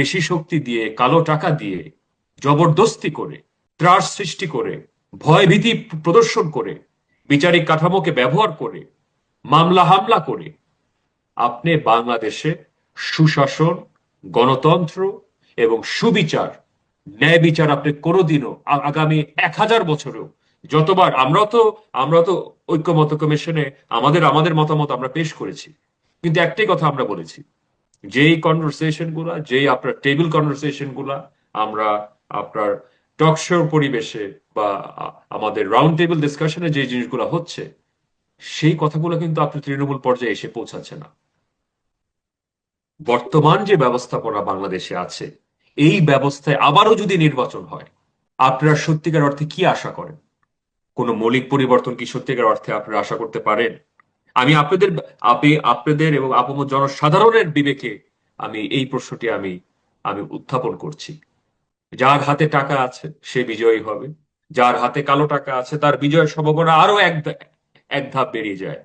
বেশি শক্তি দিয়ে, কালো টাকা দিয়ে, জবরদস্তি করে, ত্রাস সৃষ্টি করে, ভয়ভীতি প্রদর্শন করে, বিচারিক কাঠামোকে ব্যবহার করে, মামলা হামলা করে আপনি বাংলাদেশে সুশাসন, গণতন্ত্র এবং সুবিচার, ন্যায় বিচার আপনি কোনোদিনও আগামী 1000 বছরেও যতবার আমরা তো ঐক্যমত্য কমিশনে আমাদের আমাদের মতামত আমরা পেশ করেছি, কিন্তু একটাই কথা আমরা বলেছি, যেই কনভারসেশন গুলা, যেই আপনার টেবিল কনভারসেশন গুলা আমরা আপনার টক শোর পরিবেশে বা আমাদের রাউন্ড টেবিল ডিসকাশনে যে জিনিসগুলো হচ্ছে, সেই কথাগুলো কিন্তু আপনার তৃণমূল পর্যায়ে এসে পৌঁছাচ্ছে না। বর্তমান যে ব্যবস্থাপনা বাংলাদেশে আছে, এই ব্যবস্থায় আবারও যদি নির্বাচন হয়, আপনারা সত্যিকার অর্থে কি আশা করেন? কোনো মৌলিক পরিবর্তন কি সত্যিকার অর্থে আপনারা আশা করতে পারেন? আমি আপনাদের এবং আপামর জনসাধারণের বিবেকে আমি এই প্রশ্নটি আমি আমি উত্থাপন করছি। যার হাতে টাকা আছে সে বিজয়ী হবে, যার হাতে কালো টাকা আছে তার বিজয়ের সম্ভাবনা আরো এক ধাপ বেরিয়ে যায়।